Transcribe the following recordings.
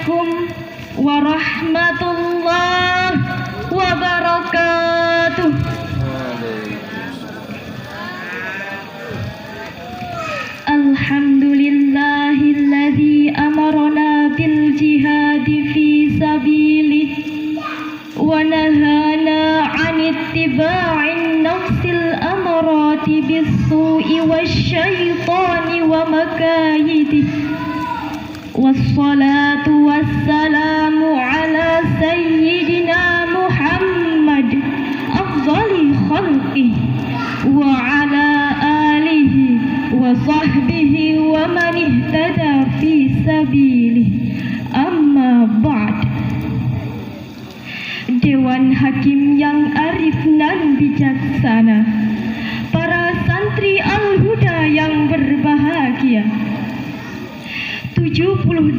Assalamualaikum warahmatullahi wabarakatuh. Alhamdulillahilladzi amarna bil jihadi fi sabilih wa nahana 'an ittiba'in nafsil amarati bis-su'i wasyaitani wa makayidih. Wassalatu wassalamu ala sayyidina Muhammad afdali khalqih wa ala alihi wa sahbihi wa man ihtada fi sabilih. Amma ba'd. Dewan Hakim yang arif dan bijaksana, para santri Al-Huda yang berbahagia, 78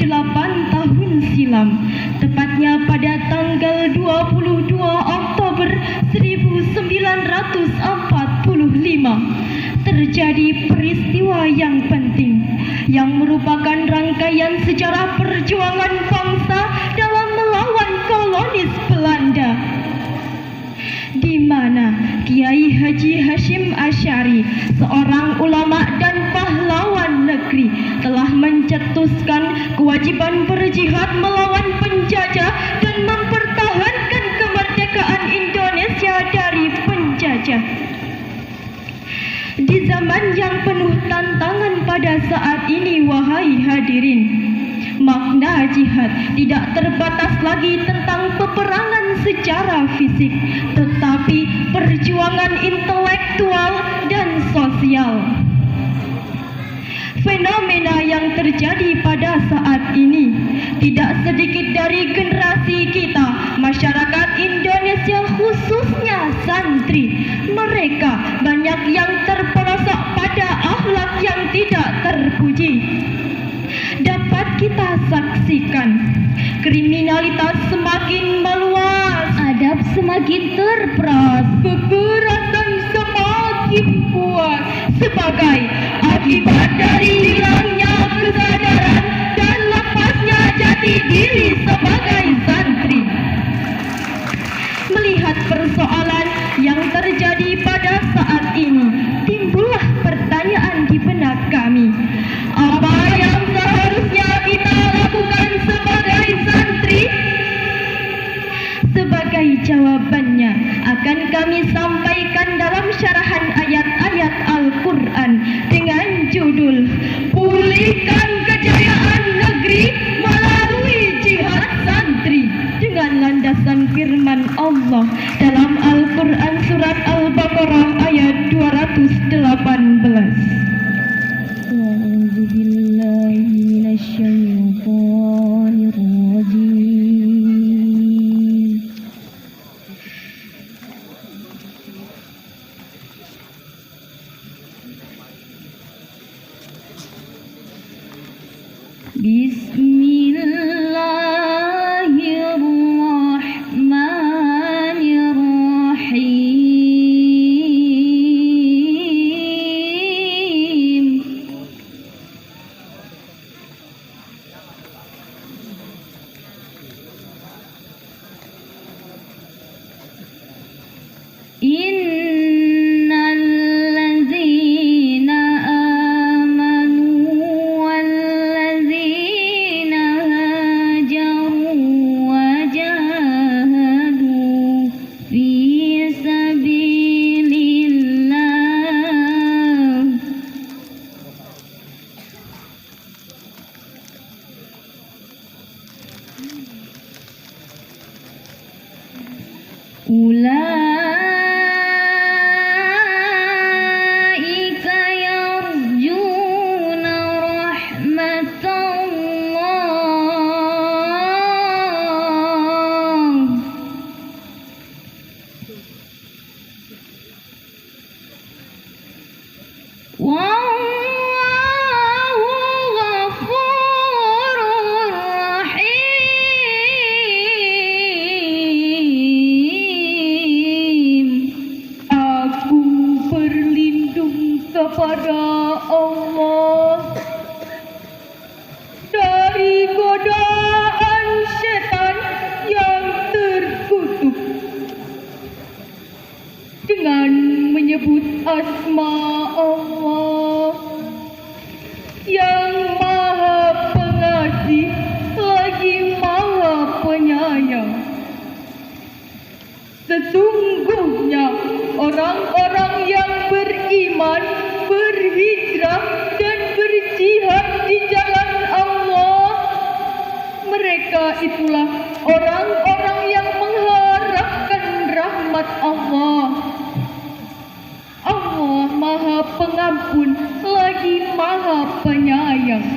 tahun silam, tepatnya pada tanggal 22 Oktober 1945, terjadi peristiwa yang penting yang merupakan rangkaian sejarah perjuangan bangsa dalam melawan kolonis Belanda, di mana Kiai Haji Hashim Asy'ari, seorang ulama dan pahlawan negeri, telah mencetuskan kewajiban berjihad melawan penjajah dan mempertahankan kemerdekaan Indonesia dari penjajah. Di zaman yang penuh tantangan pada saat ini, wahai hadirin, makna jihad tidak terbatas lagi tentang peperangan secara fisik, tetapi perjuangan intelektual dan sosial. Fenomena yang terjadi pada saat ini, tidak sedikit dari generasi kita, masyarakat Indonesia khususnya santri, mereka banyak yang terperosok pada akhlak yang tidak terpuji. Dapat kita saksikan, kriminalitas semakin meluas, adab semakin terperas, kekerasan semakin kuat sebagai akibat dari hilangnya kesadaran dan lepasnya jati diri sebagai santri. Melihat persoalan yang terjadi pada saat ini, timbullah pertanyaan di benak kami, apa yang seharusnya kita lakukan sebagai santri? Sebagai jawabannya akan kami sampaikan dalam syarahan ayat-ayat Al-Quran dengan judul Pulihkan Kejayaan Negeri Melalui Jihad Santri, dengan landasan firman Allah dalam Al-Quran surat Al-Baqarah ayat 218. A'udzubillahi minasyaitonirrajim. Bismillahirrahmanirrahim. Innal ladzina amanu wal ladzina hajaru wajahadu fi sabilillah ulaika yarjuna rahmatallah wallahu ghafurur rahim. Sesungguhnya orang-orang yang beriman, berhijrah dan berjihad di jalan Allah, mereka itulah orang-orang yang mengharapkan rahmat Allah. Allah Maha Pengampun lagi Maha Penyayang.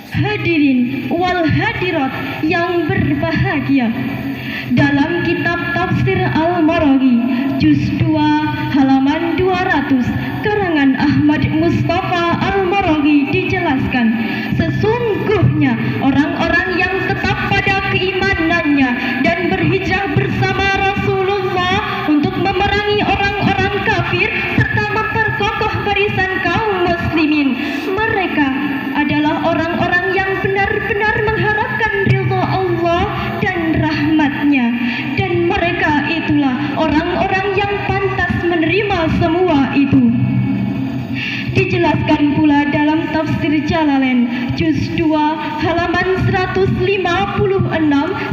Hadirin wal hadirat yang berbahagia, dalam kitab Tafsir Al-Maraghi juz 2 halaman 200 karangan Ahmad Mustafa Al-Maraghi dijelaskan, sesungguhnya orang-orang yang tetap pada keimanannya dan berhijrah bersama Rasulullah untuk memerangi orang-orang kafir serta memperkokoh barisan kaum muslimin, mereka adalah orang-orang yang benar-benar mengharapkan ridha Allah dan rahmatnya, dan mereka itulah orang-orang yang pantas menerima semua itu. Dijelaskan pula dalam tafsir Jalalain juz 2 halaman 156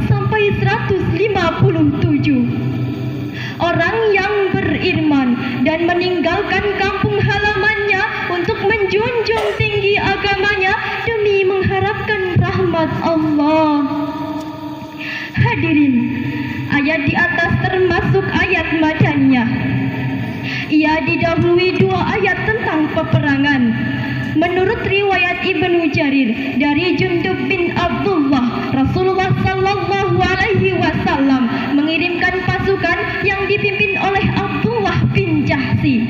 sampai 157. Orang yang beriman dan meninggalkan kampung halamannya untuk menjunjung tinggi agamanya demi mengharapkan rahmat Allah. Hadirin, ayat di atas termasuk ayat Madaniyah. Ia didahului 2 ayat tentang peperangan. Menurut riwayat Ibnu Jarir dari Jundub bin Abdullah, Rasulullah sallallahu alaihi wasallam mengirimkan pasukan yang dipimpin oleh Abdullah bin Jahsi.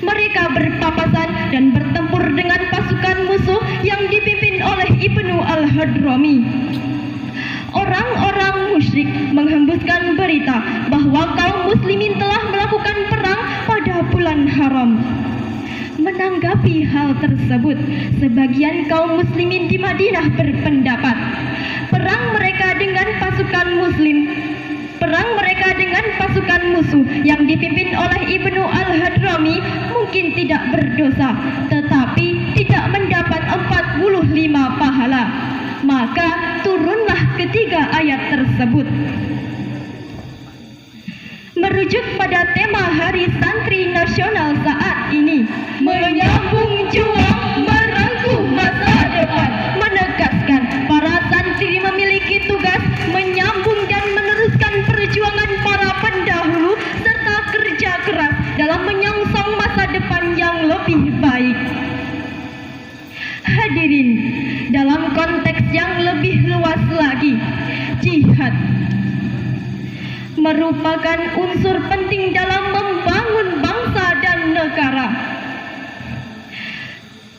Mereka berpapasan dan bertempur dengan pasukan musuh yang dipimpin oleh Ibnu Al-Hadrami. Orang-orang musyrik menghembuskan berita bahwa kaum muslimin telah melakukan perang pada bulan haram. Menanggapi hal tersebut, sebagian kaum muslimin di Madinah berpendapat perang mereka dengan pasukan musuh yang dipimpin oleh Ibnu Al-Hadrami mungkin tidak berdosa, tetapi tidak mendapat 45 pahala. Maka turunlah ketiga ayat tersebut. Merujuk pada tema Hari Santri Nasional saat ini, menyambung juang merangkuh masa depan, menegaskan para santri memiliki tugas menyambung dan meneruskan perjuangan para pendahulu serta kerja keras dalam menyongsong masa depan yang lebih baik. Hadirin, dalam konteks yang lebih luas lagi, jihad merupakan unsur penting dalam membangun bangsa dan negara.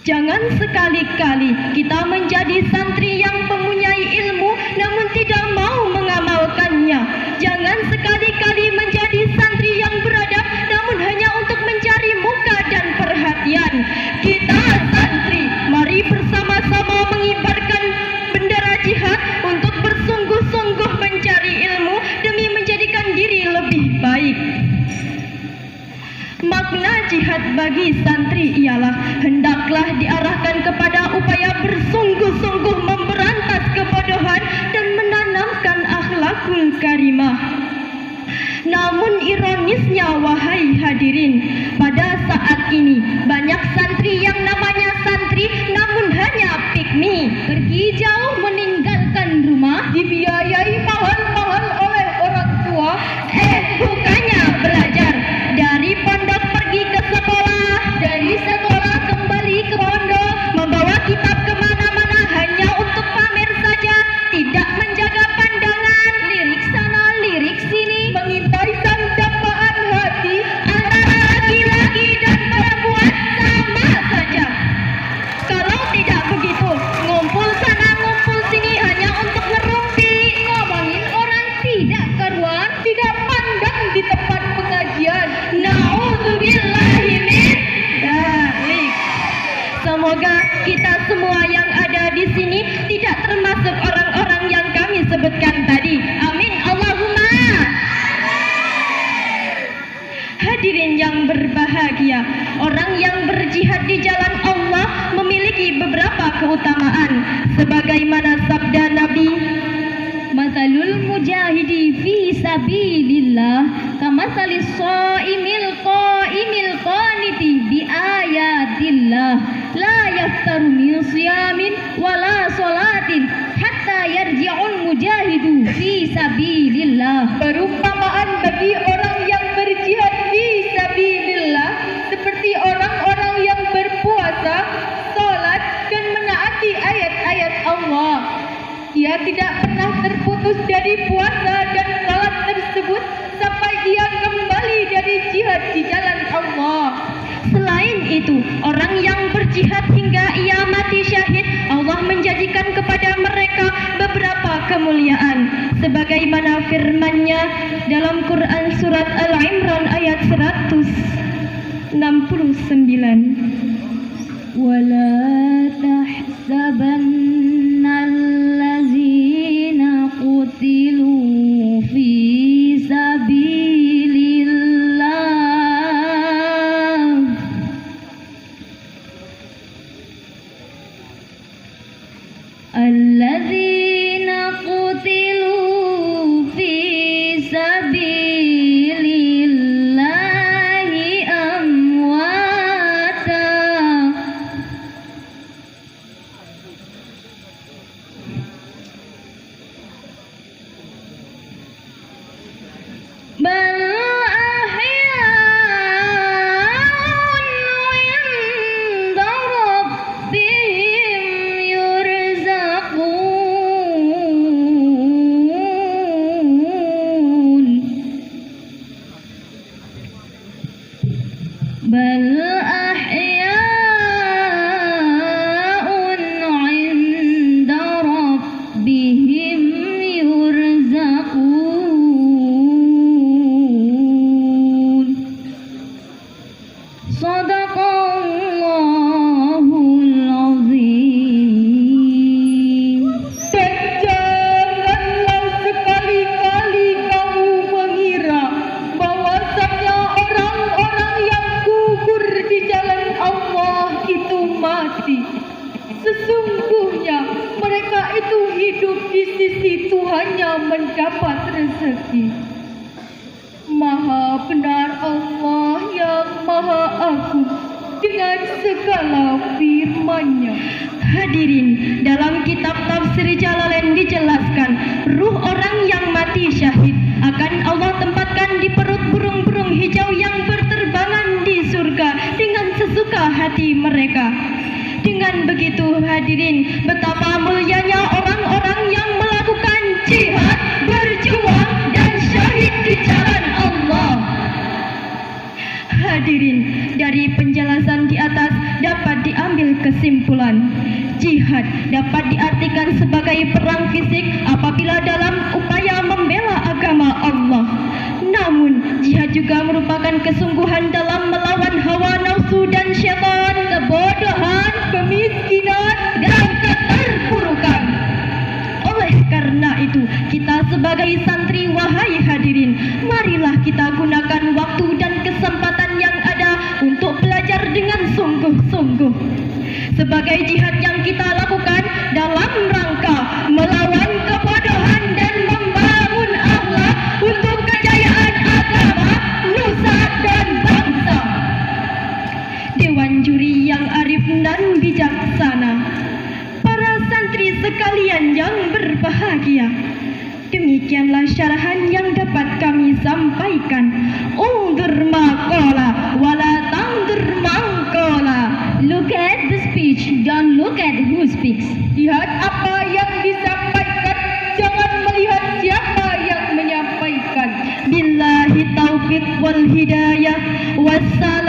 Jangan sekali-kali kita menjadi santri yang mempunyai ilmu namun tidak mau mengamalkannya. Jangan sekali-kali menjadi santri yang beradab namun hanya untuk mencari muka dan perhatian. Kita santri, mari bersama-sama mengibarkan bendera jihad untuk bersungguh-sungguh mencari ilmu demi menjadikan diri lebih baik. Makna jihad bagi santri ialah hendaklah diarahkan kepada upaya bersungguh-sungguh memberantas kebodohan dan menanamkan akhlakul karimah. Namun ironisnya wahai hadirin, pada saat ini banyak santri yang namanya santri namun hanya pikmi, pergi jauh meninggalkan rumah, dibiayai mahal-mahal oleh orang tua, bukannya belajar. Dari pondok pergi ke sekolah, dari sekolah kembali ke pondok, membawa kitab kemana-mana hanya untuk pamer saja, tidak menjaga pandangan, lirik sana lirik sini, mengintai dambaan hati antara laki-laki dan perempuan sama saja. Kalau tidak begitu, ngumpul sana ngumpul sini hanya untuk ngerumpi, ngomongin orang tidak karuan, tidak pandang di tempat pengajian. Na'udzubillahi min dzalik. Semoga kita semua yang ada di sini tidak termasuk orang-orang yang kami sebutkan tadi. Amin Allahumma. Hadirin yang berbahagia, orang yang berjihad di jalan Allah memiliki beberapa keutamaan, sebagaimana sabda Nabi, "Matsalul mujahidi fi sabilillah kamasalis shaimil qaimil qaniti bi ayatillah la yaftaru min siyamin wala salatin hatta yarji'ul mujahidu fi sabilillah. Perumpamaan bagi orang yang berjihad fi sabilillah seperti orang-orang yang berpuasa, salat dan menaati ayat-ayat Allah. Ia tidak pernah terputus dari puasa dan salat tersebut sampai ia kembali dari jihad di jalan Allah. Selain itu, orang yang berjihad hingga ia mati syahid, Allah menjanjikan kepada mereka beberapa kemuliaan. Sebagaimana firman-Nya dalam Quran surat Al-Imran ayat 169. Wala tahsabanna allazina qutilu fi sabilillah allazina qutilu fi sabilillahi amwata bal ahya'un 'inda rabbihim yurzaqun bal ahya'un 'inda rabbihim yurzaqun. Shadaqallahul azim. Dan janganlah sekali-kali kamu mengira bahwasanya orang-orang yang gugur di jalan Allah itu mati. Sesungguhnya mereka itu hidup di sisi Tuhannya mendapat rezeki. Maha benar Allah yang Maha Agung dengan segala firman-Nya. Hadirin, dalam kitab tafsir Jalalain dijelaskan, ruh orang yang mati syahid akan Allah tempatkan di perut burung-burung hijau yang berterbangan di surga dengan sesuka hati mereka. Dengan begitu hadirin, betapa mulianya orang-orang yang melakukan jihad, berjuang dan syahid di jalan Allah. Hadirin, dari penjelasan di atas dapat diambil kesimpulan, jihad dapat diartikan sebagai perang fisik apabila dalam upaya membela agama Allah. Namun, jihad juga merupakan kesungguhan dalam melawan hawa nafsu dan syaitan, kebodohan, kemiskinan, dan keterpurukan. Oleh karena itu, kita sebagai santri, wahai hadirin, marilah kita gunakan waktu dan kesempatan yang ada untuk belajar dengan sungguh-sungguh. Sebagai jihad yang kita lakukan dalam rangka melawan kebodohan dan membangun akhlak untuk kejayaan agama, nusa dan bangsa. Dewan juri yang arif dan bijaksana, para santri sekalian yang berbahagia, demikianlah syarahan yang dapat kami sampaikan. Undur maqala wala tandur mangkola. Look at the speech, don't look at who speaks. Lihat apa yang disampaikan, jangan melihat siapa yang menyampaikan. Billahi taufiq wal hidayah. Wassalam.